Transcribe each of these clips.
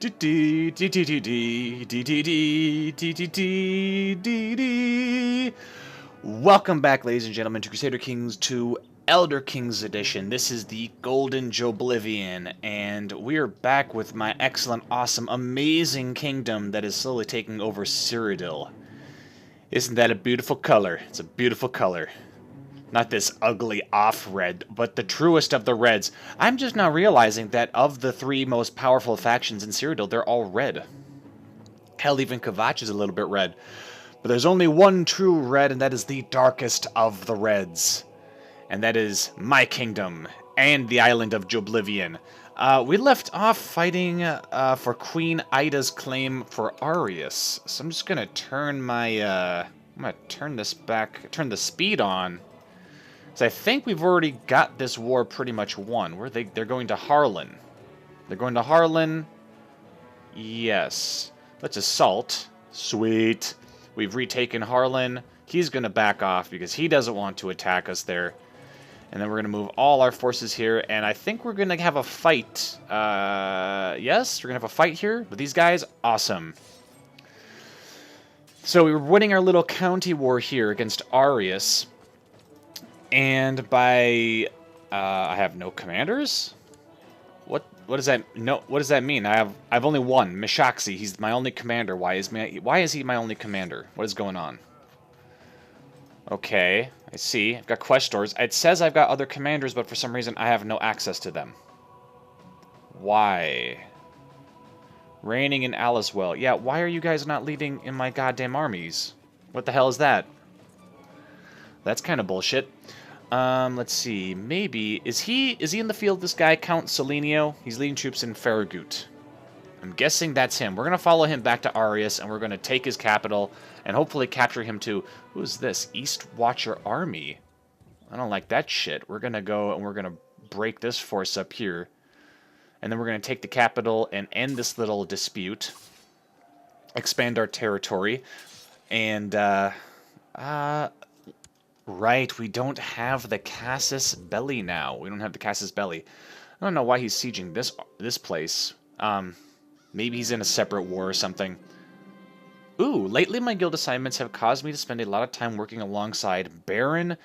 Welcome back, ladies and gentlemen, to Crusader Kings 2 Elder Kings Edition. This is the Golden Joeblivion, and we're back with my excellent, awesome, amazing kingdom that is slowly taking over Cyrodiil. Isn't that a beautiful color? It's a beautiful color. Not this ugly off-red, but the truest of the reds. I'm just now realizing that of the three most powerful factions in Cyrodiil, they're all red. Hell, even Kvatch is a little bit red. But there's only one true red, and that is the darkest of the reds. And that is my kingdom, and the island of Joeblivion. We left off fighting for Queen Ida's claim for Arius. So I'm just gonna turn my, I'm gonna turn this back, turn the speed on. So I think we've already got this war pretty much won. They're going to Harlan. They're going to Harlan. Yes. Let's assault. Sweet. We've retaken Harlan. He's going to back off because he doesn't want to attack us there. And then we're going to move all our forces here. And I think we're going to have a fight. Yes, we're going to have a fight here with these guys. Awesome. So we were winning our little county war here against Arius. And by I have no commanders? What does that what does that mean? I've only one, Mishaxi. He's my only commander. Why is he my only commander? What is going on? Okay, I see. I've got questors. It says I've got other commanders, but for some reason I have no access to them. Why? Reigning in Aliswell. Yeah, why are you guys not leading in my goddamn armies? What the hell is that? That's kind of bullshit. Let's see. Maybe is he in the field? This guy, Count Selenio. He's leading troops in Farragut. I'm guessing that's him. We're gonna follow him back to Arius, and we're gonna take his capital and hopefully capture him too. Who is this? East Watcher Army. I don't like that shit. We're gonna go and we're gonna break this force up here, and then we're gonna take the capital and end this little dispute. Expand our territory, and right, we don't have the Casus Belli now. We don't have the Casus Belli. I don't know why he's sieging this place. Maybe he's in a separate war or something. Ooh, lately my guild assignments have caused me to spend a lot of time working alongside Baron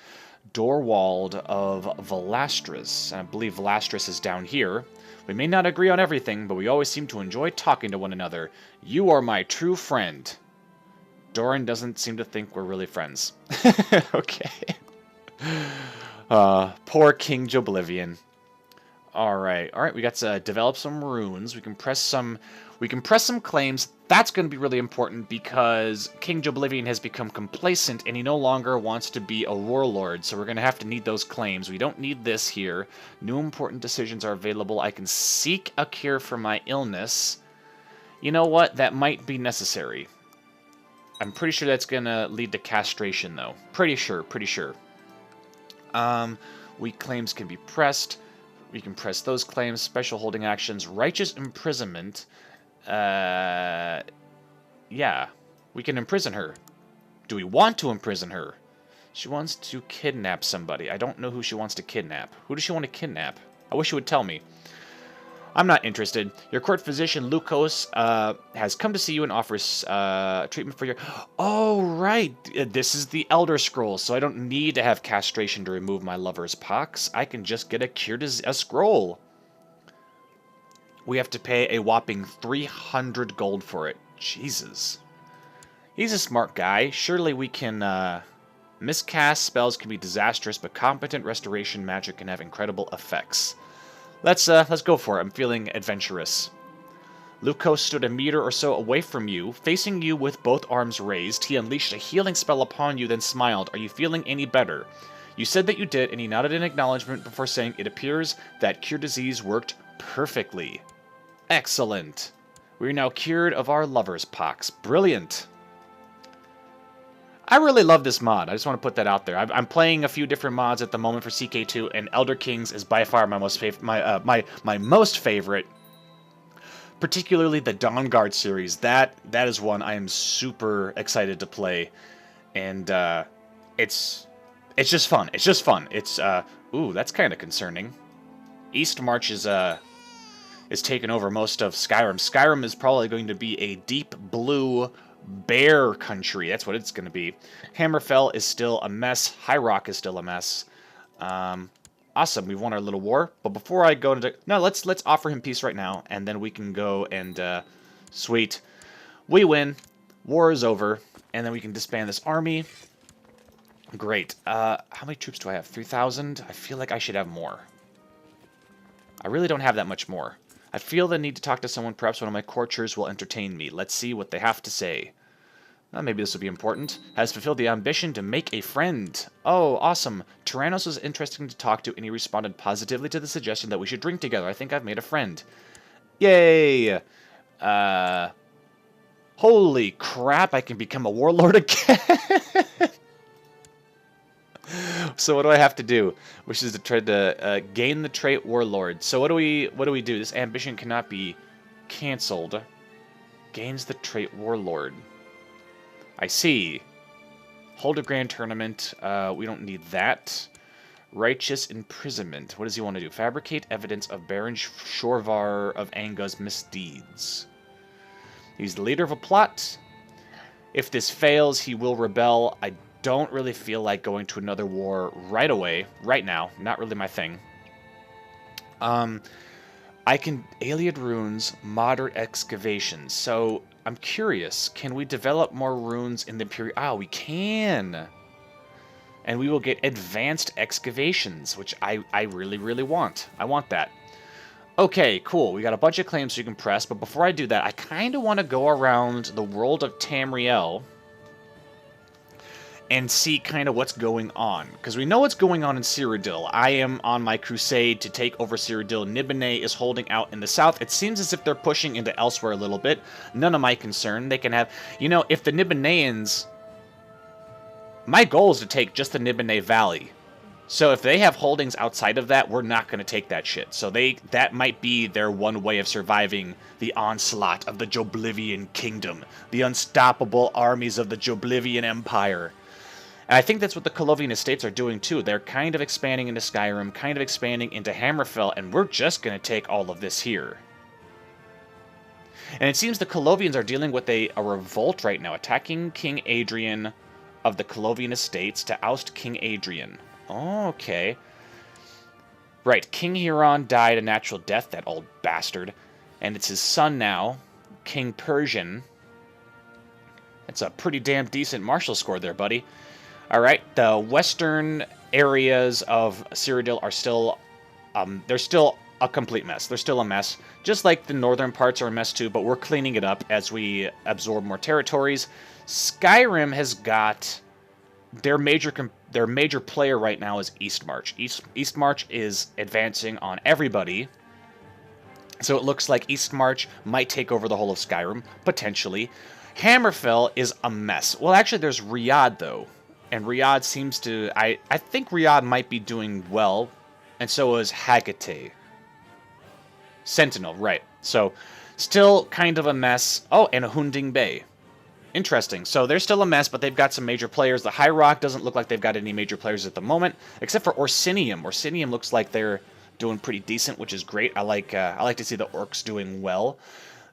Dorwald of Velastris. I believe Velastris is down here. We may not agree on everything, but we always seem to enjoy talking to one another. You are my true friend. Doran doesn't seem to think we're really friends. Okay. Poor King Joeblivion. Alright, we got to develop some runes. We can press some claims. That's going to be really important because King Joeblivion has become complacent and he no longer wants to be a warlord, so we're going to have to need those claims. We don't need this here. New important decisions are available. I can seek a cure for my illness. You know what? That might be necessary. I'm pretty sure that's going to lead to castration, though. Pretty sure. Weak claims can be pressed. We can press those claims. Special holding actions. Righteous imprisonment. Yeah. We can imprison her. Do we want to imprison her? She wants to kidnap somebody. I don't know who she wants to kidnap. Who does she want to kidnap? I wish you would tell me. I'm not interested. Your court physician, Lukos, has come to see you and offers treatment for your... Oh, right. This is the Elder Scroll, so I don't need to have castration to remove my lover's pox. I can just get a scroll. We have to pay a whopping 300 gold for it. Jesus. He's a smart guy. Surely we can... miscast spells can be disastrous, but competent restoration magic can have incredible effects. Let's go for it. I'm feeling adventurous. Lukos stood a meter or so away from you, facing you with both arms raised. He unleashed a healing spell upon you, then smiled. Are you feeling any better? You said that you did, and he nodded in acknowledgement before saying, it appears that cure disease worked perfectly. Excellent. We are now cured of our lover's pox. Brilliant. I really love this mod. I just want to put that out there. I'm playing a few different mods at the moment for CK2, and Elder Kings is by far my most favorite. Particularly the Dawnguard series. That is one I am super excited to play, and it's just fun. It's ooh, that's kind of concerning. East March is is taking over most of Skyrim. Skyrim is probably going to be a deep blue bear country. That's what it's going to be. Hammerfell is still a mess. High Rock is still a mess. Awesome, we've won our little war. But before I go into... No, let's offer him peace right now, and then we can go and... sweet. We win. War is over. And then we can disband this army. Great. How many troops do I have? 3,000? I feel like I should have more. I really don't have that much more. I feel the need to talk to someone. Perhaps one of my courtiers will entertain me. Let's see what they have to say. Maybe this will be important. Has fulfilled the ambition to make a friend. Oh, awesome. Tyrannos was interesting to talk to, and he responded positively to the suggestion that we should drink together. I think I've made a friend. Yay! Holy crap, I can become a warlord again! So what do I have to do? Which is to try to gain the trait warlord. So what do we do? This ambition cannot be cancelled. Gains the trait warlord. I see. Hold a grand tournament. We don't need that. Righteous imprisonment. What does he want to do? Fabricate evidence of Baron Shorvar of Anga's misdeeds. He's the leader of a plot. If this fails, he will rebel. I don't really feel like going to another war right away. Right now. Not really my thing. I can... Alien runes, moderate excavations. So... I'm curious, can we develop more runes in the Imperial... Ah, we can! And we will get advanced excavations, which I really, really want. I want that. Okay, cool. We got a bunch of claims you can press, but before I do that, I kind of want to go around the world of Tamriel and see kind of what's going on. Because we know what's going on in Cyrodiil. I am on my crusade to take over Cyrodiil. Nibene is holding out in the south. It seems as if they're pushing into elsewhere a little bit. None of my concern. They can have... You know, if the Nibeneans... My goal is to take just the Nibene Valley. So if they have holdings outside of that, we're not going to take that shit. So that might be their one way of surviving the onslaught of the Joeblivion kingdom. The unstoppable armies of the Joeblivion Empire. And I think that's what the Colovian estates are doing too. They're kind of expanding into Skyrim, kind of expanding into Hammerfell, and we're just going to take all of this here. And it seems the Colovians are dealing with a revolt right now, attacking King Adrian of the Colovian estates to oust King Adrian. Oh, okay. Right, King Huron died a natural death, that old bastard. And it's his son now, King Persian. That's a pretty damn decent martial score there, buddy. Alright, the western areas of Cyrodiil are still, they're still a complete mess. They're still a mess. Just like the northern parts are a mess too, but we're cleaning it up as we absorb more territories. Skyrim has got their major player right now is Eastmarch. Eastmarch is advancing on everybody. So it looks like Eastmarch might take over the whole of Skyrim, potentially. Hammerfell is a mess. Well, actually, there's Riyadh, though. And Riyadh seems to... I think Riyadh might be doing well. And so is Hagate. Sentinel, right. So, still kind of a mess. Oh, and Hunding Bay. Interesting. So, they're still a mess, but they've got some major players. The High Rock doesn't look like they've got any major players at the moment. Except for Orsinium. Orsinium looks like they're doing pretty decent, which is great. I like to see the Orcs doing well.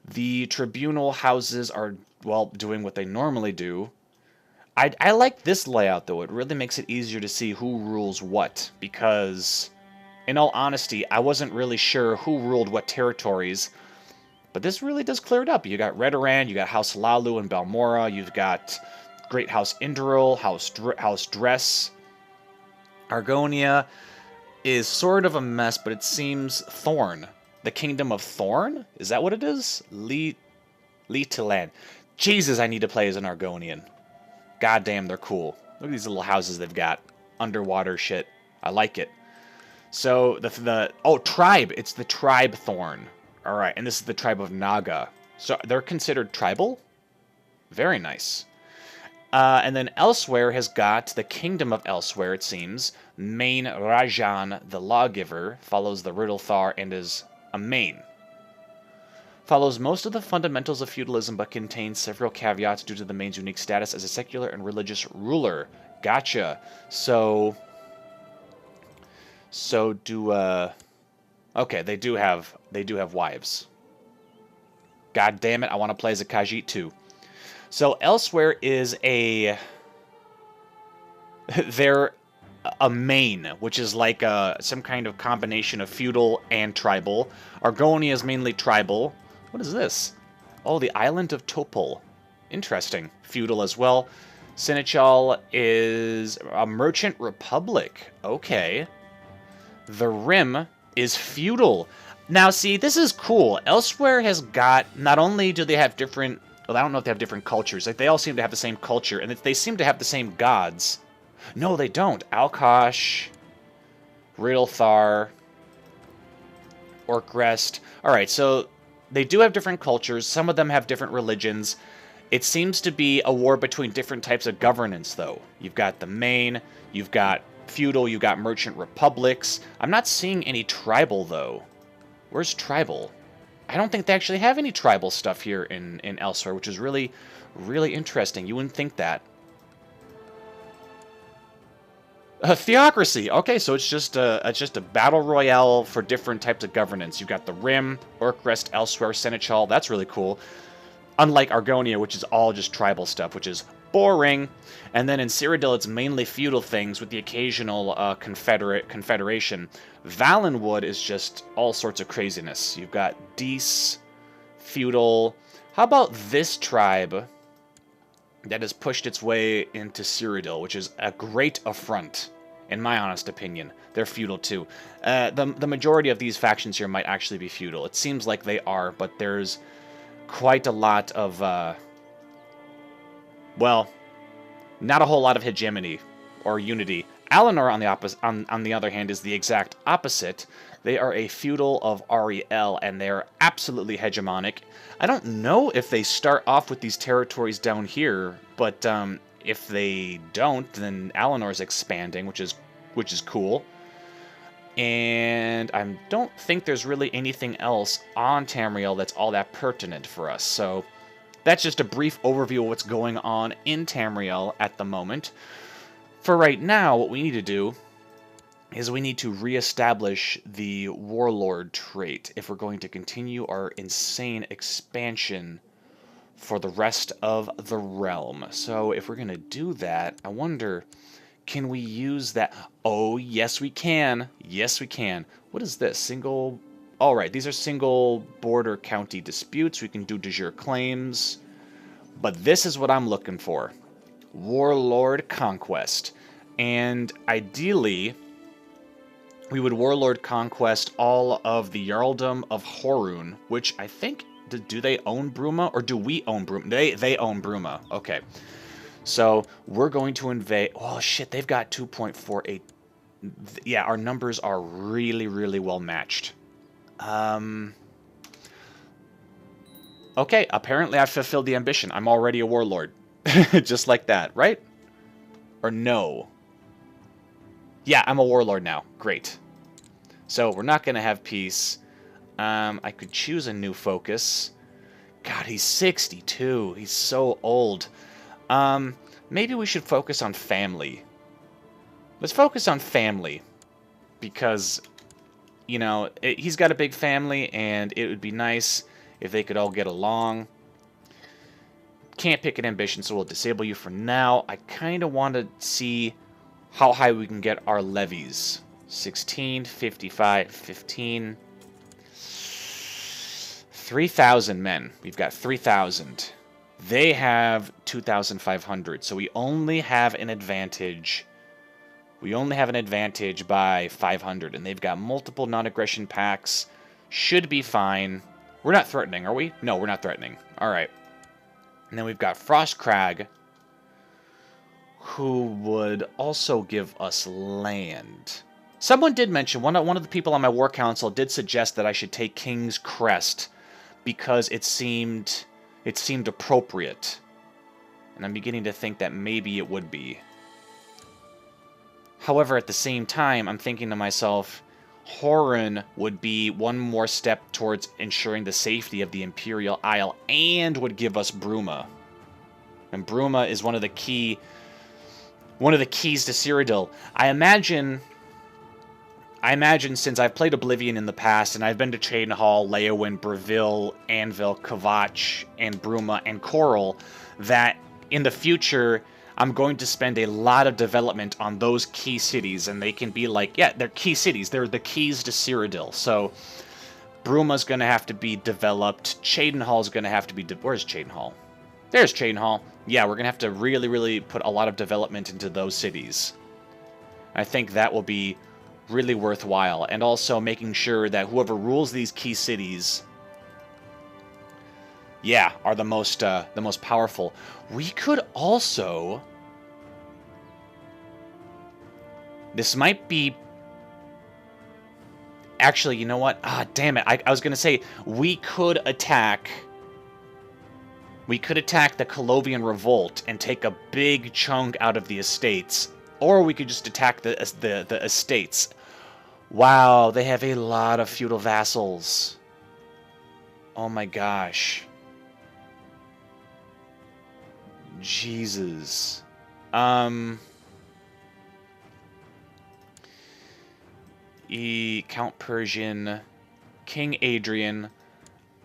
The Tribunal houses are, well, doing what they normally do. I like this layout, though. It really makes it easier to see who rules what, because, in all honesty, I wasn't really sure who ruled what territories, but this really does clear it up. You got Redoran, you got House Lalu and Balmora, you've got Great House Induril, House Dress. Argonia is sort of a mess, but it seems Thorn. The Kingdom of Thorn? Is that what it is? Leetoland. Jesus, I need to play as an Argonian. God damn, they're cool. Look at these little houses they've got. Underwater shit. I like it. So, oh, tribe. It's the tribe Thorn. Alright, and this is the tribe of Naga. So, they're considered tribal? Very nice. And then Elsewhere has got the Kingdom of Elsewhere, it seems. Main Rajan, the Lawgiver, follows the Riddlethar and is a main. Follows most of the fundamentals of feudalism, but contains several caveats due to the main's unique status as a secular and religious ruler. Gotcha. So do, okay, they do have they do have wives. God damn it, I want to play as a CK2. So elsewhere is a... they're a main, which is like some kind of combination of feudal and tribal. Argonia is mainly tribal. What is this? Oh, the island of Topol. Interesting. Feudal as well. Seneschal is a merchant republic. Okay. The Rim is feudal. Now, see, this is cool. Elsewhere has got... Not only do they have different... Well, I don't know if they have different cultures. Like, they all seem to have the same culture, and they seem to have the same gods. No, they don't. Alkosh, Riddlethar, Orkrest. Alright, so they do have different cultures. Some of them have different religions. It seems to be a war between different types of governance, though. You've got the main, you've got feudal, you've got merchant republics. I'm not seeing any tribal, though. Where's tribal? I don't think they actually have any tribal stuff here in Elsewhere, which is really, really interesting. You wouldn't think that. Theocracy. Okay, so it's just a battle royale for different types of governance. You've got the Rim, Orkrest, Elsewhere, Seneschal. That's really cool. Unlike Argonia, which is all just tribal stuff, which is boring. And then in Cyrodiil, it's mainly feudal things with the occasional confederation. Valenwood is just all sorts of craziness. You've got Dees, feudal. How about this tribe that has pushed its way into Cyrodiil, which is a great affront, in my honest opinion. They're feudal too. The majority of these factions here might actually be feudal. It seems like they are, but there's quite a lot of, well, not a whole lot of hegemony or unity. Alinor, on the other hand, is the exact opposite. They are a feudal of Ariel, and they're absolutely hegemonic. I don't know if they start off with these territories down here, but if they don't, then Alinor's expanding, which is cool. And I don't think there's really anything else on Tamriel that's all that pertinent for us. So that's just a brief overview of what's going on in Tamriel at the moment. For right now, what we need to do is we need to reestablish the Warlord trait if we're going to continue our insane expansion for the rest of the realm. So if we're going to do that, I wonder, can we use that? Oh, yes we can. Yes we can. What is this? Single... All right, these are single border county disputes. We can do de jure claims. But this is what I'm looking for. Warlord Conquest. And ideally, we would Warlord Conquest all of the Jarldom of Horun, which I think... Do they own Bruma, or do we own Bruma? They own Bruma. Okay. So we're going to invade... Oh, shit, they've got 2.48. Yeah, our numbers are really, really well matched. Okay, apparently I've fulfilled the ambition. I'm already a warlord. Just like that, right? Or no? Yeah, I'm a warlord now. Great. So we're not going to have peace. I could choose a new focus. God, he's 62. He's so old. Maybe we should focus on family. Let's focus on family. Because, you know, he's got a big family, and it would be nice if they could all get along. Can't pick an ambition, so we'll disable you for now. I kind of want to see how high we can get our levies. 16, 55, 15... 3,000 men. We've got 3,000. They have 2,500. So we only have an advantage. We only have an advantage by 500. And they've got multiple non-aggression pacts. Should be fine. We're not threatening, are we? No, we're not threatening. Alright. And then we've got Frostcrag, who would also give us land. Someone did mention, one of the people on my war council did suggest that I should take King's Crest, because it seemed appropriate. And I'm beginning to think that maybe it would be. However, at the same time, I'm thinking to myself, Horun would be one more step towards ensuring the safety of the Imperial Isle, and would give us Bruma. And Bruma is one of the keys to Cyrodiil. I imagine I imagine since I've played Oblivion in the past, and I've been to Cheydinhal, Leyawiin, Breville, Anvil, Kvatch, and Bruma, and Coral, that in the future, I'm going to spend a lot of development on those key cities, and they can be like, yeah, they're key cities. They're the keys to Cyrodiil. So, Bruma's going to have to be developed. Cheydinhal's going to have to be... Where's Cheydinhal? There's Cheydinhal. Yeah, we're going to have to really, really put a lot of development into those cities. I think that will be really worthwhile, and also making sure that whoever rules these key cities, yeah, are the most powerful. We could also, this might be, actually, you know what? Ah, damn it! I was gonna say we could attack the Colovian revolt and take a big chunk out of the estates. Or we could just attack the estates. Wow, they have a lot of feudal vassals. Oh my gosh. Jesus. Count Persian, King Adrian.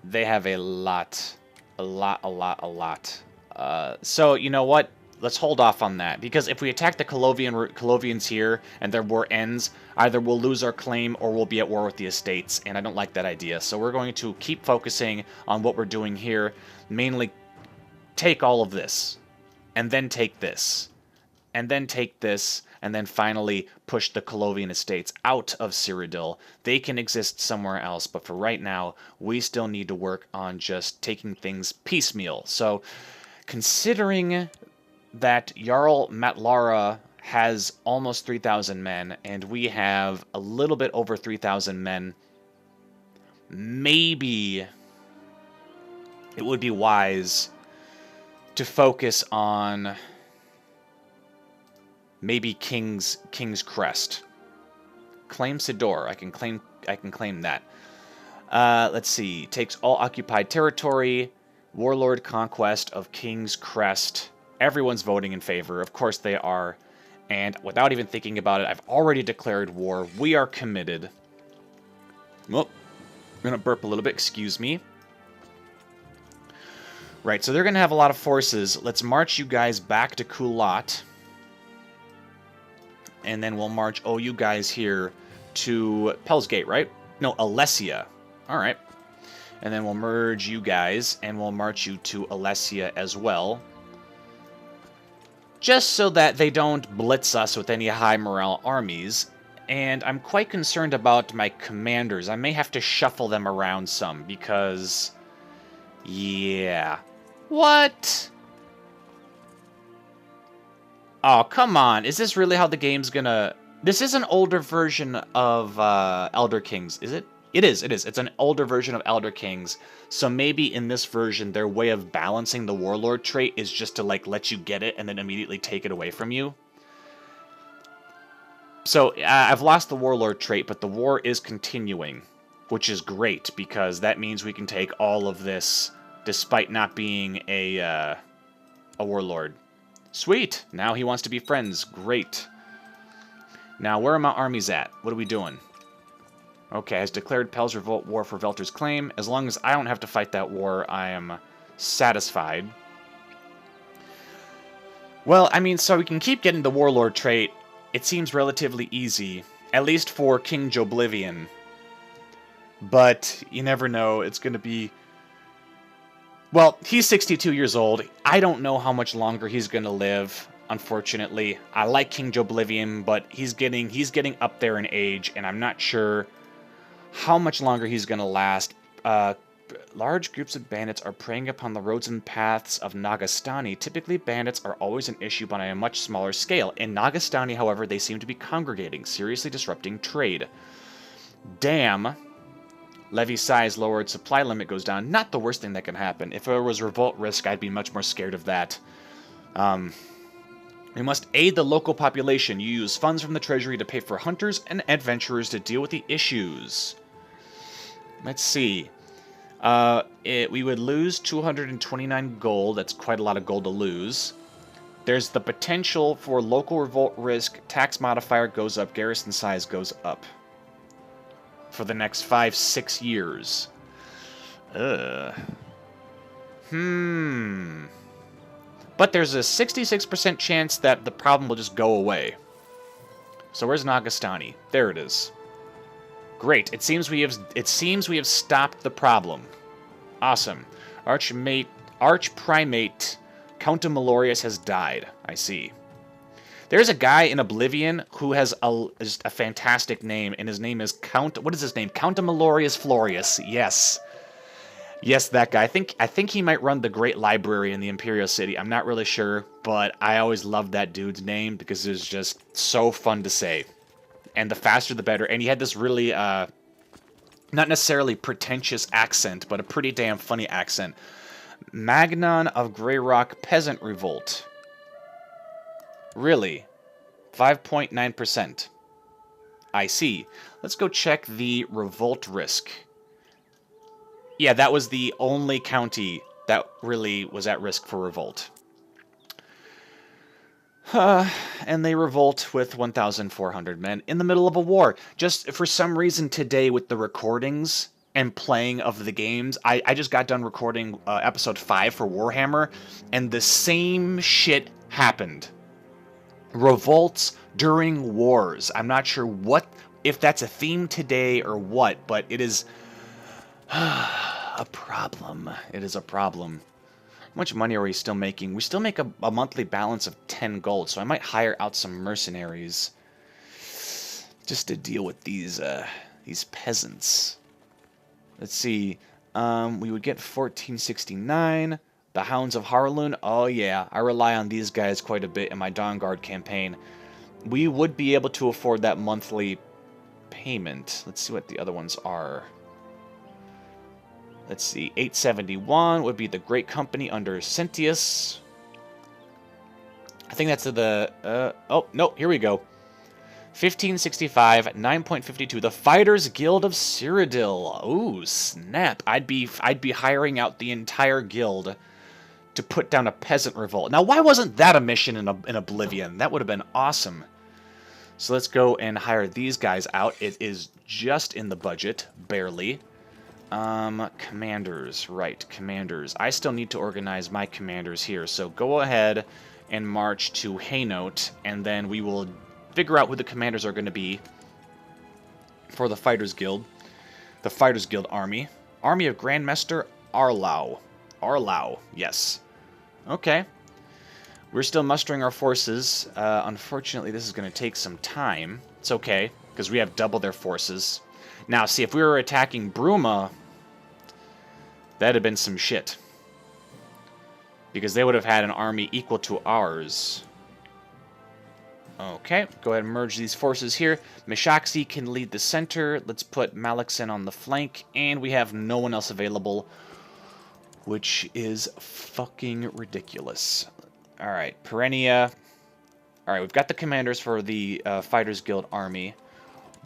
They have a lot. So, you know what? Let's hold off on that, because if we attack the Colovians here and their war ends, either we'll lose our claim or we'll be at war with the estates, and I don't like that idea. So we're going to keep focusing on what we're doing here, mainly take all of this, and then take this, and then take this, and then finally push the Colovian estates out of Cyrodiil. They can exist somewhere else, but for right now, we still need to work on just taking things piecemeal. So, considering that Jarl Matlara has almost 3,000 men, and we have a little bit over 3,000 men, maybe it would be wise to focus on maybe King's Crest. Claim Sidor. I can claim that. Let's see. Takes all occupied territory. Warlord conquest of King's Crest. Everyone's voting in favor. Of course they are. And without even thinking about it, I've already declared war. We are committed. Well, I'm going to burp a little bit. Excuse me. Right, so they're going to have a lot of forces. Let's march you guys back to Kulat. And then we'll march, you guys here to Pellsgate, right? No, Alessia. All right. And then we'll merge you guys, and we'll march you to Alessia as well. Just so that they don't blitz us with any high morale armies. And I'm quite concerned about my commanders. I may have to shuffle them around some, because... yeah. What? Oh, come on. Is this really how the game's gonna... This is an older version of Elder Kings, is it? It is. It's an older version of Elder Kings. So maybe in this version, their way of balancing the Warlord trait is just to, like, let you get it and then immediately take it away from you. So, I've lost the Warlord trait, but the war is continuing, which is great, because that means we can take all of this despite not being a Warlord. Sweet! Now he wants to be friends. Great. Now, where are my armies at? What are we doing? Okay, has declared Pell's revolt war for Velter's claim. As long as I don't have to fight that war, I am satisfied. Well, I mean, so we can keep getting the Warlord trait. It seems relatively easy, at least for King Joeblivion. But you never know, it's going to be... Well, he's 62 years old. I don't know how much longer he's going to live, unfortunately. I like King Joeblivion, but he's getting up there in age, and I'm not sure how much longer he's going to last. Large groups of bandits are preying upon the roads and paths of Nagastani. Typically, bandits are always an issue, but on a much smaller scale. In Nagastani, however, they seem to be congregating, seriously disrupting trade. Damn. Levy size lowered, supply limit goes down. Not the worst thing that can happen. If there was revolt risk, I'd be much more scared of that. We must aid the local population. You use funds from the treasury to pay for hunters and adventurers to deal with the issues. Let's see. We would lose 229 gold. That's quite a lot of gold to lose. There's the potential for local revolt risk. Tax modifier goes up. Garrison size goes up. for the next 5-6 years. But there's a 66% chance that the problem will just go away. So where's Nagastani? There it is. Great. It seems we have stopped the problem. Awesome. Archprimate Count of Malorius has died. I see. There's a guy in Oblivion who has just a fantastic name, and his name is Count. What is his name? Count of Malorius Florius. Yes. Yes, that guy. I think he might run the Great Library in the Imperial City. I'm not really sure, but I always loved that dude's name because it was just so fun to say. And the faster the better. And he had this really, not necessarily pretentious accent, but a pretty damn funny accent. Magnon of Greyrock Peasant Revolt. Really? 5.9%. I see. Let's go check the revolt risk. Yeah, that was the only county that really was at risk for revolt. And they revolt with 1,400 men in the middle of a war. Just for some reason today with the recordings and playing of the games, I just got done recording episode 5 for Warhammer, and the same shit happened. Revolts during wars. I'm not sure if that's a theme today or what, but it is a problem. It is a problem. How much money are we still making? We still make a monthly balance of 10 gold, so I might hire out some mercenaries just to deal with these peasants. Let's see. We would get 1469. The Hounds of Harloon. Oh yeah, I rely on these guys quite a bit in my Dawnguard campaign. We would be able to afford that monthly payment. Let's see what the other ones are. Let's see, 871 would be the Great Company under Sentius. I think that's the, oh, no, here we go. 1565, 9.52, the Fighters Guild of Cyrodiil. Ooh, snap. I'd be hiring out the entire guild to put down a peasant revolt. Now, why wasn't that a mission in Oblivion? That would have been awesome. So let's go and hire these guys out. It is just in the budget, barely. Commanders, right, commanders. I still need to organize my commanders here, so go ahead and march to Haynote, and then we will figure out who the commanders are going to be for the Fighters Guild. The Fighters Guild Army. Army of Grandmaster Arlau. Arlau, yes. Okay. We're still mustering our forces. Unfortunately, this is going to take some time. It's okay, because we have double their forces. Now, see, if we were attacking Bruma, that'd have been some shit. Because they would have had an army equal to ours. Okay, go ahead and merge these forces here. Meshaxi can lead the center. Let's put Malixen on the flank. And we have no one else available, which is fucking ridiculous. Alright, Perennia. Alright, we've got the commanders for the Fighters Guild army.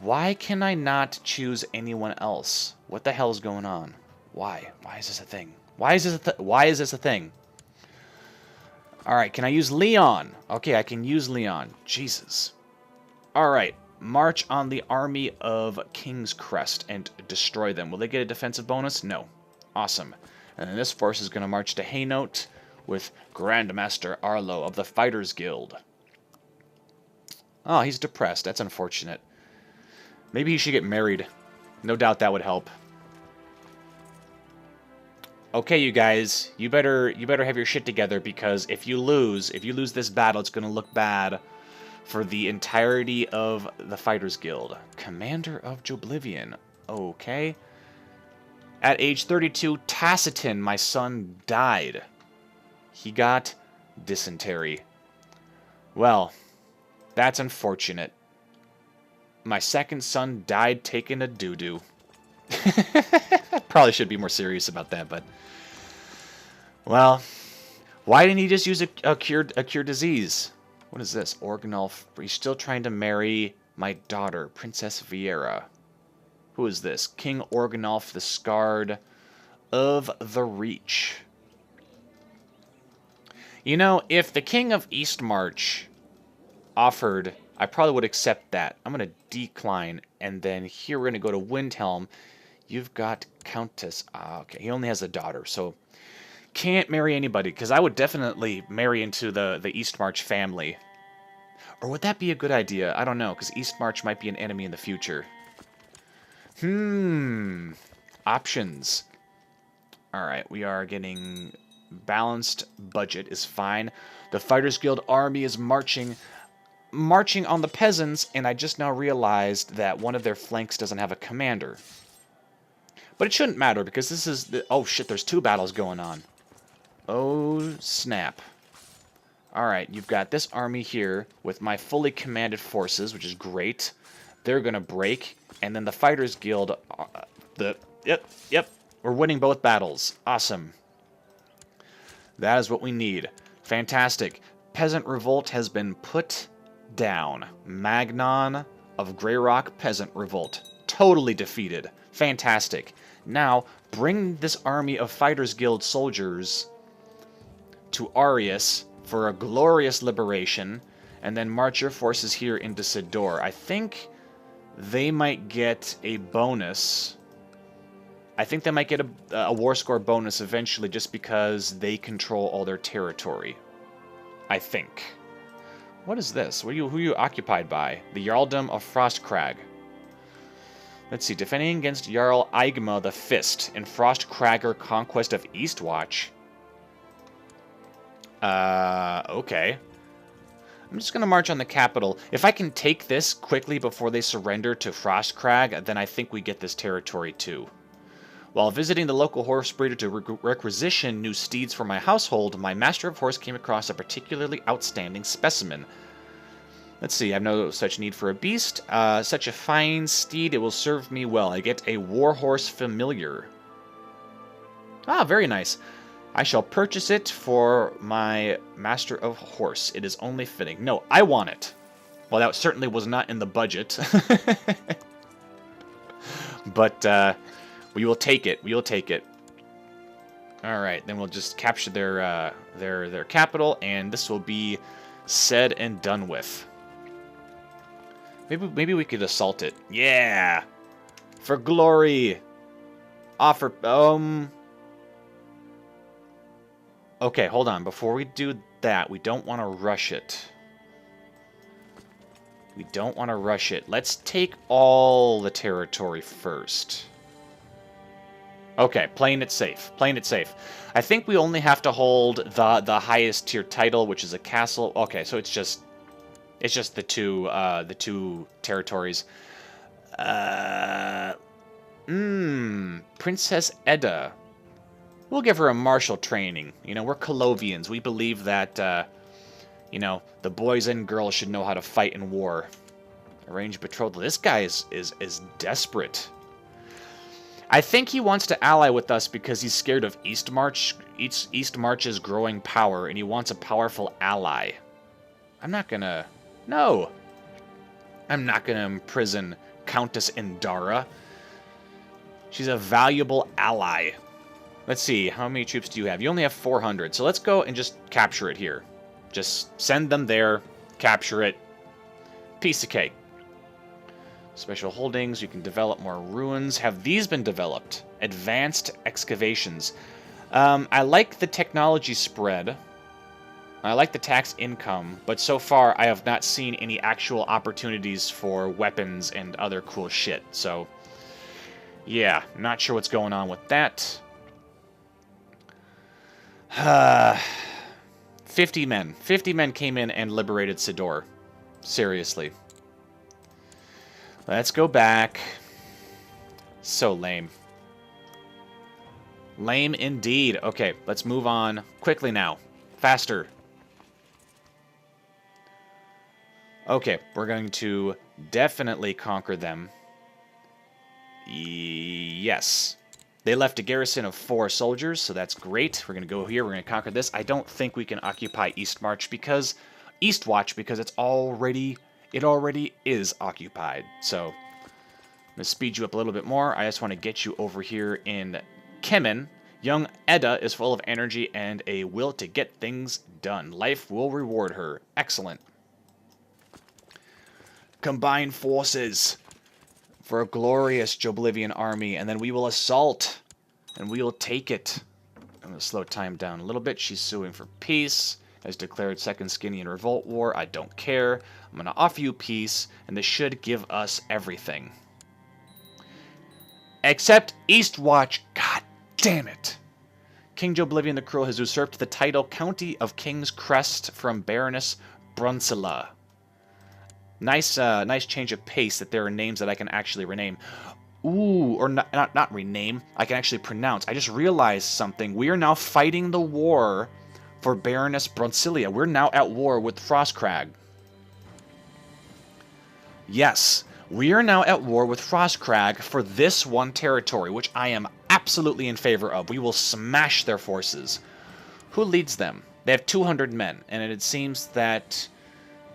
Why can I not choose anyone else? What the hell is going on? Why? Why is this a thing? Why is this a thing? Alright, can I use Leon? Okay, I can use Leon. Jesus. Alright, march on the army of King's Crest and destroy them. Will they get a defensive bonus? No. Awesome. And then this force is going to march to Haynote with Grandmaster Arlo of the Fighters Guild. Oh, he's depressed. That's unfortunate. Maybe he should get married. No doubt that would help. Okay, you guys, you better have your shit together, because if you lose this battle, it's going to look bad for the entirety of the Fighters Guild. Commander of Joeblivion. Okay. At age 32, Tacitus, my son, died. He got dysentery. Well, that's unfortunate. My second son died taking a doo-doo. Probably should be more serious about that, but... Well, why didn't he just use a cure disease? What is this? Organolf. He's still trying to marry my daughter, Princess Vieira. Who is this? King Organolf the Scarred of the Reach. You know, if the King of Eastmarch offered I probably would accept that. I'm going to decline, and then here we're going to go to Windhelm. You've got Countess. Okay, he only has a daughter, so can't marry anybody, because I would definitely marry into the Eastmarch family. Or would that be a good idea? I don't know, because Eastmarch might be an enemy in the future. Options. Alright, we are getting balanced budget is fine. The Fighters Guild army is marching on the peasants, and I just now realized that one of their flanks doesn't have a commander. But it shouldn't matter, because this is... oh shit, there's 2 battles going on. Oh snap. Alright, you've got this army here with my fully commanded forces, which is great. They're gonna break, and then the Fighters Guild... Yep, we're winning both battles. Awesome. That is what we need. Fantastic. Peasant Revolt has been put down. Magnon of Greyrock Peasant Revolt. Totally defeated. Fantastic. Now, bring this army of Fighters Guild soldiers to Arius for a glorious liberation, and then march your forces here into Sidor. I think they might get a bonus. I think they might get a war score bonus eventually just because they control all their territory. I think. What is this? Who are you occupied by? The Jarldom of Frostcrag. Let's see. Defending against Jarl Aigma the Fist in Frostcragger Conquest of Eastwatch. Okay. I'm just going to march on the capital. If I can take this quickly before they surrender to Frostcrag, then I think we get this territory too. While visiting the local horse breeder to requisition new steeds for my household, my master of horse came across a particularly outstanding specimen. Let's see, I have no such need for a beast. Such a fine steed, it will serve me well. I get a warhorse familiar. Ah, very nice. I shall purchase it for my master of horse. It is only fitting. No, I want it. Well, that certainly was not in the budget. But, we will take it. We will take it. All right, then we'll just capture their capital, and this will be said and done with. Maybe we could assault it. Yeah, for glory. Offer. Okay, hold on. Before we do that, we don't want to rush it. We don't want to rush it. Let's take all the territory first. Okay, playing it safe. Playing it safe. I think we only have to hold the highest tier title, which is a castle. Okay, so it's just the two territories. Princess Edda. We'll give her a martial training. You know, we're Colovians. We believe that you know, the boys and girls should know how to fight in war. Arrange betrothal. This guy is desperate. I think he wants to ally with us because he's scared of Eastmarch's growing power, and he wants a powerful ally. I'm not gonna... No! I'm not gonna imprison Countess Indara. She's a valuable ally. Let's see, how many troops do you have? You only have 400, so let's go and just capture it here. Just send them there, capture it. Piece of cake. Special holdings, you can develop more ruins. Have these been developed? Advanced excavations. I like the technology spread. I like the tax income, but so far I have not seen any actual opportunities for weapons and other cool shit. So, yeah, not sure what's going on with that. 50 men. 50 men came in and liberated Sidor. Seriously. Let's go back. So lame. Lame indeed. Okay, let's move on quickly now. Faster. Okay, we're going to definitely conquer them. Yes. They left a garrison of 4 soldiers, so that's great. We're going to go here. We're going to conquer this. I don't think we can occupy Eastwatch because it's already... It already is occupied. So, I'm going to speed you up a little bit more. I just want to get you over here in Kemen. Young Edda is full of energy and a will to get things done. Life will reward her. Excellent. combine forces for a glorious Joeblivion army, and then we will assault, and we will take it. I'm going to slow time down a little bit. She's suing for peace, has declared Second Skinny Revolt War. I don't care. I'm going to offer you peace, and this should give us everything. Except Eastwatch. God damn it. King Joeblivion the Cruel has usurped the title County of King's Crest from Baroness Brunsilla. Nice change of pace that there are names that I can actually rename. Ooh, or not rename. I can actually pronounce. I just realized something. We are now fighting the war for Baroness Brunsilla. We're now at war with Frostcrag. Yes, we are now at war with Frostcrag for this one territory, which I am absolutely in favor of. We will smash their forces. Who leads them? They have 200 men, and it seems that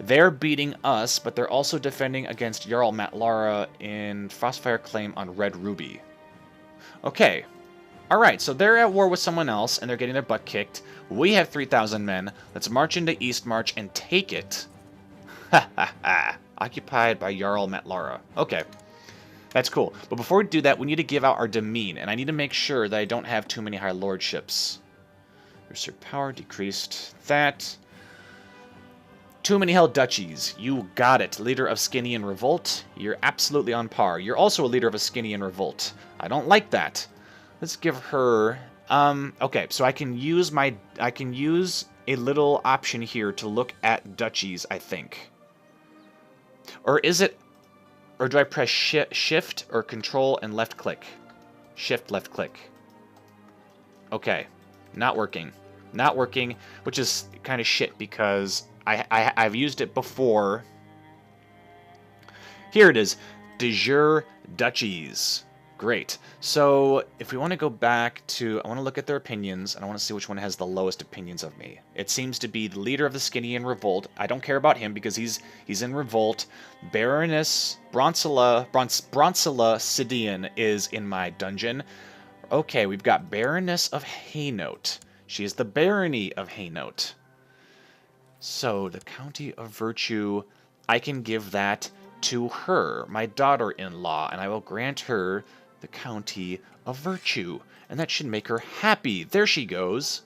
they're beating us, but they're also defending against Jarl Matlara in Frostfire Claim on Red Ruby. Okay. Alright, so they're at war with someone else, and they're getting their butt kicked. We have 3,000 men. Let's march into Eastmarch and take it. Ha ha ha. Occupied by Jarl Matlara. Okay. That's cool. But before we do that, we need to give out our demesne, and I need to make sure that I don't have too many high lordships. Reserve power decreased. That. Too many held duchies. You got it. Leader of Skinnian Revolt. You're absolutely on par. You're also a leader of a Skinnian Revolt. I don't like that. Let's give her... okay, so I can use a little option here to look at duchies, I think. Or is it... Or do I press shift or control and left click? Shift, left click. Okay. Not working. Not working, which is kind of shit because... I've used it before. Here it is. De jure duchies. Great. So, if we want to go back to... I want to look at their opinions, and I want to see which one has the lowest opinions of me. It seems to be the leader of the Skinnian Revolt. I don't care about him because he's in revolt. Baroness Brunsilla Sidian is in my dungeon. Okay, we've got Baroness of Haynote. She is the Barony of Haynote. So, the County of Virtue, I can give that to her, my daughter-in-law, and I will grant her the County of Virtue. And that should make her happy. There she goes.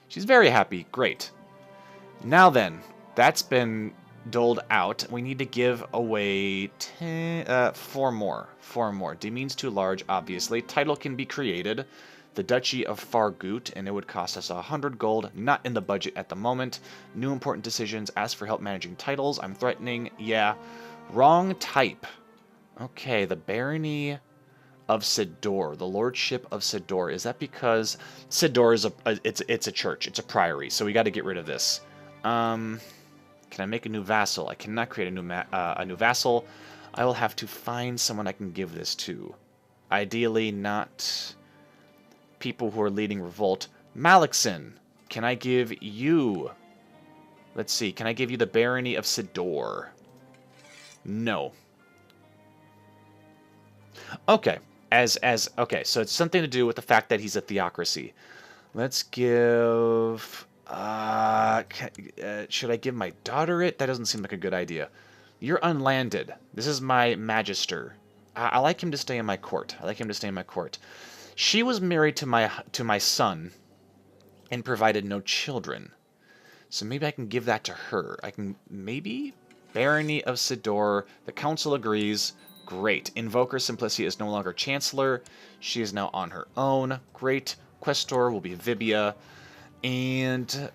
She's very happy. Great. Now then, that's been doled out. We need to give away 4 more. 4 more. Demean's too large, obviously. Title can be created. The Duchy of Fargut, and it would cost us 100 gold, not in the budget at the moment. New important decisions, ask for help managing titles. I'm threatening, yeah. Wrong type. Okay, the Barony of Sidor, the Lordship of Sidor. Is that because Sidor is it's a church, it's a priory, so we got to get rid of this. Can I make a new vassal? I cannot create a new vassal. I will have to find someone I can give this to. Ideally, not people who are leading revolt. Malixen, can I give you... Let's see, can I give you the Barony of Sidor? No. Okay, okay, so it's something to do with the fact that he's a theocracy. Let's give... should I give my daughter it? That doesn't seem like a good idea. You're unlanded. This is my magister. I like him to stay in my court. She was married to my son and provided no children. So maybe I can give that to her. I can maybe Barony of Sidor. The council agrees. Great. Invoker Simplicia is no longer chancellor. She is now on her own. Great. Questor will be Vibia. And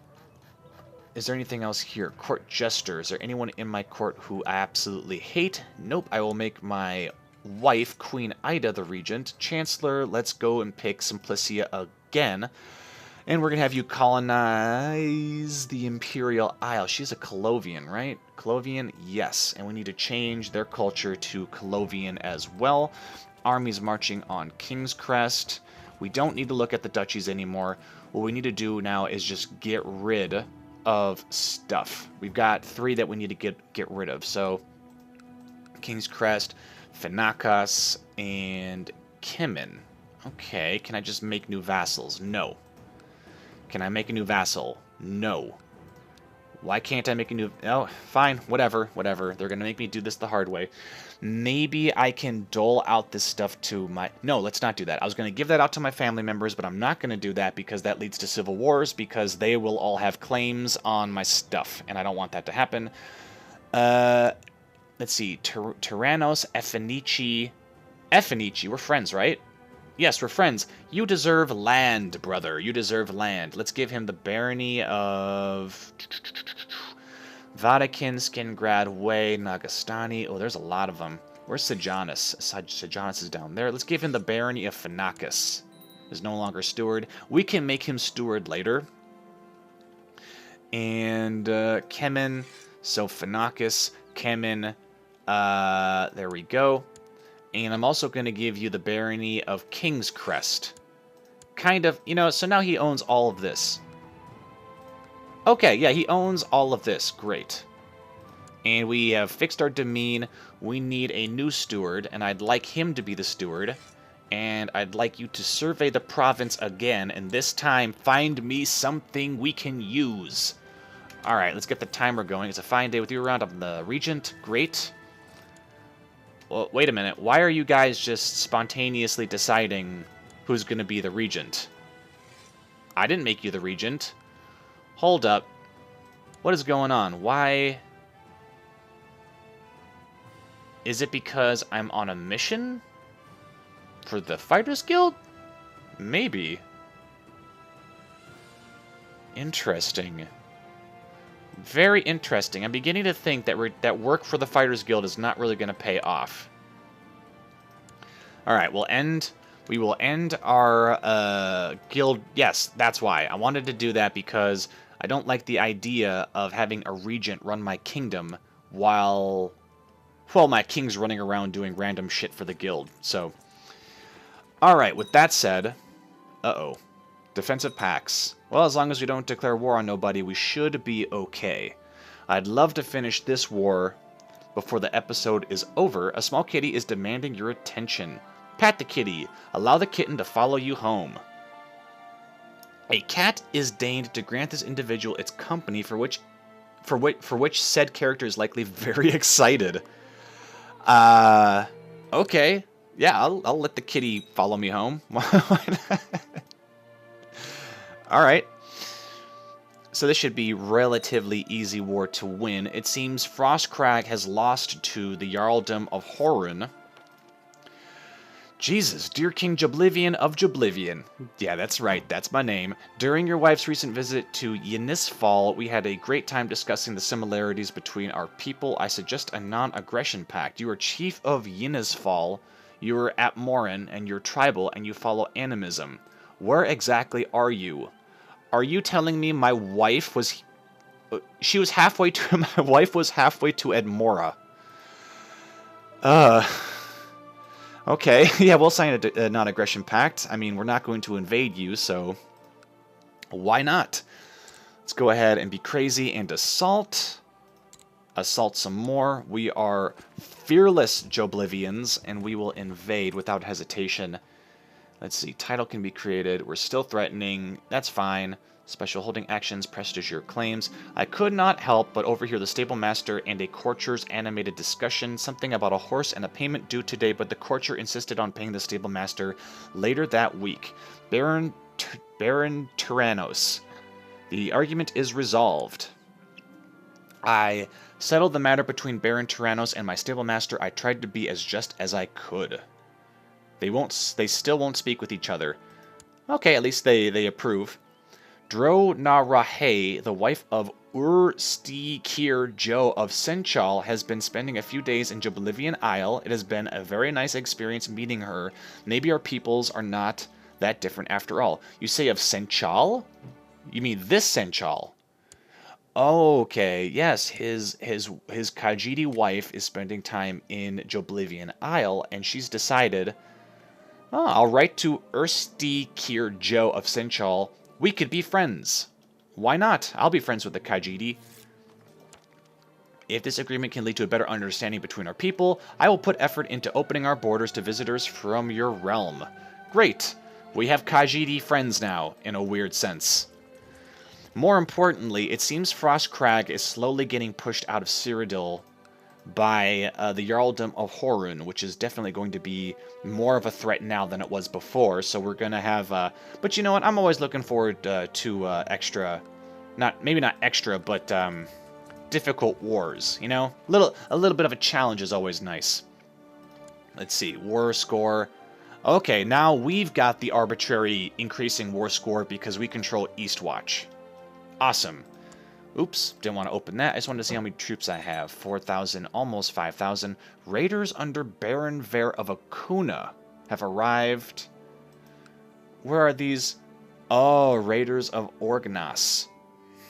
is there anything else here? Court Jester. Is there anyone in my court who I absolutely hate? Nope. I will make my wife, Queen Ida, the regent. Chancellor, let's go and pick Simplicia again. And we're going to have you colonize the Imperial Isle. She's a Colovian, right? Colovian? Yes. And we need to change their culture to Colovian as well. Armies marching on King's Crest. We don't need to look at the duchies anymore. What we need to do now is just get rid of stuff. We've got 3 that we need to get rid of. So, King's Crest, Fenakas, and Kimin. Okay, can I just make new vassals? No. Can I make a new vassal? No. Why can't I make a new... Oh, fine, whatever. They're going to make me do this the hard way. Maybe I can dole out this stuff to my... No, let's not do that. I was going to give that out to my family members, but I'm not going to do that because that leads to civil wars, because they will all have claims on my stuff, and I don't want that to happen. Let's see. Tyrannos, Effenici... Effenici, we're friends, right? Yes, we're friends. You deserve land, brother. You deserve land. Let's give him the barony of... Vatican, Skingrad, Way, Nagastani. Oh, there's a lot of them. Where's Sejanus? Sejanus is down there. Let's give him the barony of Phenacus. Is no longer steward. We can make him steward later. And Kemen. So Phenacus, Kemen. There we go. And I'm also going to give you the barony of King's Crest. Kind of, you know, so now he owns all of this. Okay, yeah, he owns all of this. Great. And we have fixed our demean. We need a new steward, and I'd like him to be the steward. And I'd like you to survey the province again, and this time find me something we can use. Alright, let's get the timer going. It's a fine day with you around. I'm the Regent. Great. Well, wait a minute. Why are you guys just spontaneously deciding who's going to be the Regent? I didn't make you the Regent. Hold up. What is going on? Why? Is it because I'm on a mission? For the Fighters Guild? Maybe. Interesting. Very interesting. I'm beginning to think that work for the Fighters Guild is not really going to pay off. Alright, we will end our guild. Yes, that's why. I wanted to do that because I don't like the idea of having a regent run my kingdom while my king's running around doing random shit for the guild. So, alright, with that said, defensive pacts. Well, as long as we don't declare war on nobody, we should be okay. I'd love to finish this war before the episode is over. A small kitty is demanding your attention. Pat the kitty. Allow the kitten to follow you home. A cat is deigned to grant this individual its company, for which said character is likely very excited. Okay. Yeah, I'll let the kitty follow me home. Alright. So this should be relatively easy war to win. It seems Frostcrag has lost to the Jarldom of Horun. Jesus, dear King Joeblivion of Joeblivion. Yeah, that's right, that's my name. During your wife's recent visit to Yenisfall, we had a great time discussing the similarities between our people. I suggest a non-aggression pact. You are chief of Yenisfall, you are at Morin, and you're tribal, and you follow animism. Where exactly are you? Are you telling me my wife was... She was halfway to... My wife was halfway to Edmora. Okay, yeah, we'll sign a non-aggression pact. I mean, we're not going to invade you, so... Why not? Let's go ahead and be crazy and assault. Assault some more. We are fearless Joeblivions, and we will invade without hesitation. Let's see, title can be created. We're still threatening. That's fine. Special holding actions, prestige claims. I could not help but overhear the stable master and a courtier's animated discussion, something about a horse and a payment due today, but the courtier insisted on paying the stable master later that week. Baron Tyrannos. The argument is resolved. I settled the matter between Baron Tyrannos and my stable master. I tried to be as just as I could. They still won't speak with each other. Okay, at least they approve. Dro na Rahe, the wife of Urstikir Joe of Senchal, has been spending a few days in Joeblivion Isle. It has been a very nice experience meeting her. Maybe our peoples are not that different after all. You say of Senchal? You mean this Senchal? Okay, yes, his Khajiit wife is spending time in Joeblivion Isle, and she's decided, I'll write to Urstikir Joe of Senchal. We could be friends. Why not? I'll be friends with the Khajiit. If this agreement can lead to a better understanding between our people, I will put effort into opening our borders to visitors from your realm. Great! We have Khajiit friends now, in a weird sense. More importantly, it seems Frostcrag is slowly getting pushed out of Cyrodiil by the Jarldom of Horun, which is definitely going to be more of a threat now than it was before. So we're going to have... but you know what? I'm always looking forward to extra... maybe not extra, but difficult wars, you know? A little bit of a challenge is always nice. Let's see. War score... Okay, now we've got the arbitrary increasing war score because we control Eastwatch. Awesome. Oops, didn't want to open that. I just wanted to see how many troops I have. 4,000, almost 5,000. Raiders under Baron Ver of Akuna have arrived. Where are these? Oh, Raiders of Orgnas.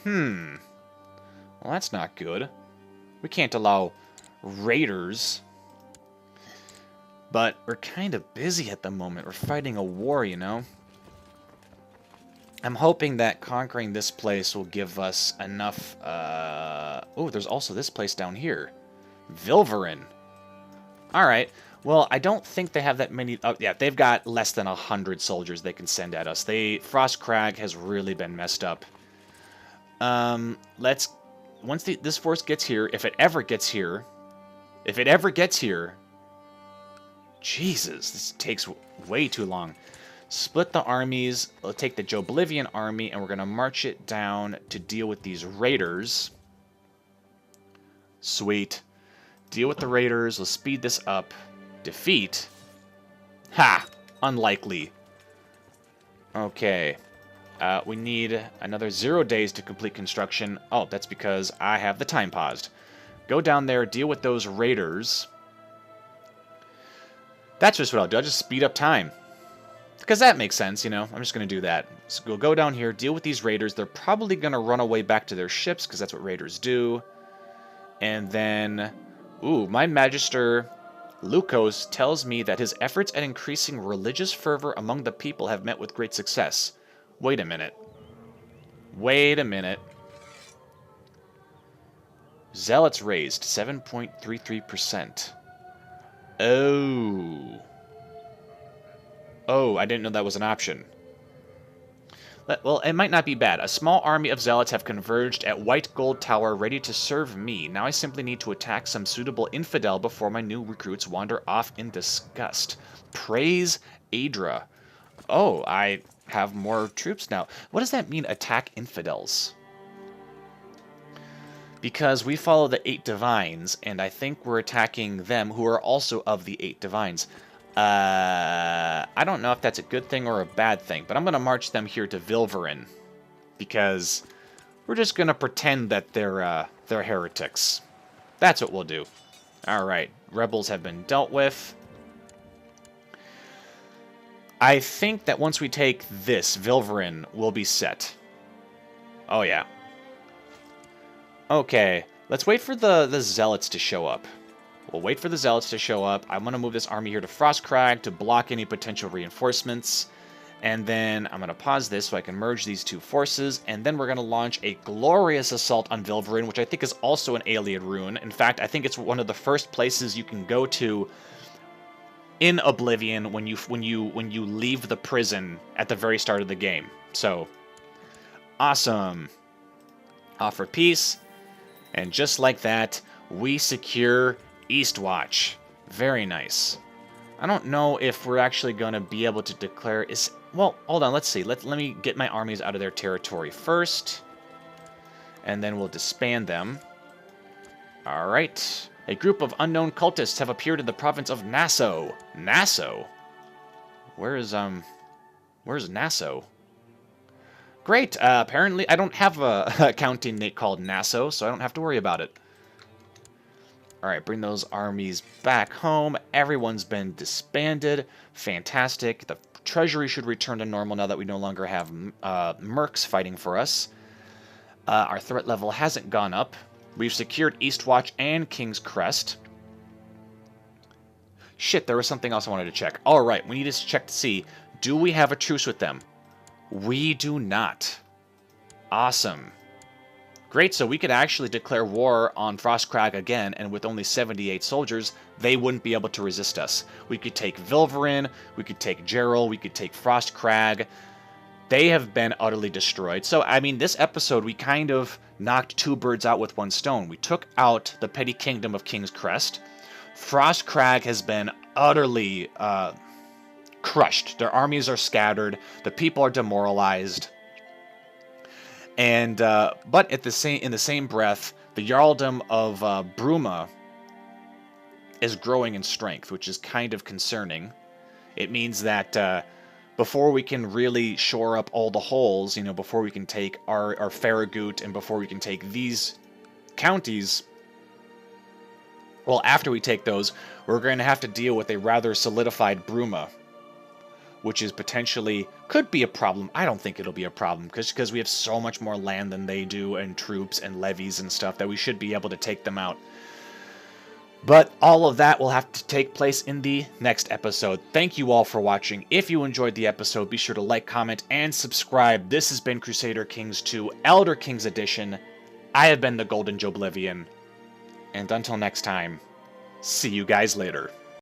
Well, that's not good. We can't allow raiders. But we're kind of busy at the moment. We're fighting a war, you know? I'm hoping that conquering this place will give us enough... Oh, there's also this place down here. Vilverin. Alright. Well, I don't think they have that many... Oh, yeah, they've got less than 100 soldiers they can send at us. Frostcrag has really been messed up. Let's... Once this force gets here, if it ever gets here... Jesus, this takes way too long. Split the armies. We'll take the Joeblivion army, and we're going to march it down to deal with these raiders. Sweet. Deal with the raiders. We'll speed this up. Defeat. Ha! Unlikely. Okay. We need another 0 days to complete construction. Oh, that's because I have the time paused. Go down there, deal with those raiders. That's just what I'll do. I'll just speed up time. Because that makes sense, you know. I'm just going to do that. So we'll go down here, deal with these raiders. They're probably going to run away back to their ships, because that's what raiders do. And then... Ooh, my Magister Lukos tells me that his efforts at increasing religious fervor among the people have met with great success. Wait a minute. Wait a minute. Zealots raised 7.33%. Oh... Oh, I didn't know that was an option. Well, it might not be bad. A small army of zealots have converged at White Gold Tower, ready to serve me. Now I simply need to attack some suitable infidel before my new recruits wander off in disgust. Praise Adra. Oh, I have more troops now. What does that mean, attack infidels? Because we follow the 8 divines, and I think we're attacking them, who are also of the 8 divines. I don't know if that's a good thing or a bad thing, but I'm going to march them here to Vilverin, because we're just going to pretend that they're heretics. That's what we'll do. Alright, rebels have been dealt with. I think that once we take this, Vilverin will be set. Oh yeah. Okay, let's wait for the zealots to show up. We'll wait for the zealots to show up. I'm going to move this army here to Frostcrag to block any potential reinforcements. And then I'm going to pause this so I can merge these two forces. And then we're going to launch a glorious assault on Vilverin, which I think is also an Ayleid rune. In fact, I think it's one of the first places you can go to in Oblivion when you leave the prison at the very start of the game. So, awesome. Offer peace. And just like that, we secure Eastwatch. Very nice. I don't know if we're actually going to be able to declare... Well, hold on, let's see. Let me get my armies out of their territory first. And then we'll disband them. Alright. A group of unknown cultists have appeared in the province of Nassau. Nassau? Where's Nassau? Great. Apparently, I don't have a county name called Nassau, so I don't have to worry about it. Alright, bring those armies back home. Everyone's been disbanded. Fantastic. The treasury should return to normal now that we no longer have mercs fighting for us. Our threat level hasn't gone up. We've secured Eastwatch and King's Crest. Shit, there was something else I wanted to check. Alright, we need to check to see, do we have a truce with them? We do not. Awesome. Great, so we could actually declare war on Frostcrag again, and with only 78 soldiers, they wouldn't be able to resist us. We could take Vilverin, we could take Geralt, we could take Frostcrag. they have been utterly destroyed. So, I mean, this episode, we kind of knocked two birds out with one stone. We took out the petty kingdom of King's Crest. Frost Crag has been utterly crushed. Their armies are scattered. The people are demoralized. And but in the same breath, the Jarldom of Bruma is growing in strength, which is kind of concerning. It means that before we can really shore up all the holes, before we can take our Farragut and before we can take these counties, well, after we take those, we're going to have to deal with a rather solidified Bruma, which is potentially, could be a problem. I don't think it'll be a problem, because we have so much more land than they do, and troops and levies and stuff, that we should be able to take them out. But all of that will have to take place in the next episode. Thank you all for watching. If you enjoyed the episode, be sure to like, comment, and subscribe. This has been Crusader Kings 2 Elder Kings Edition. I have been the Golden Joeblivion. And until next time, see you guys later.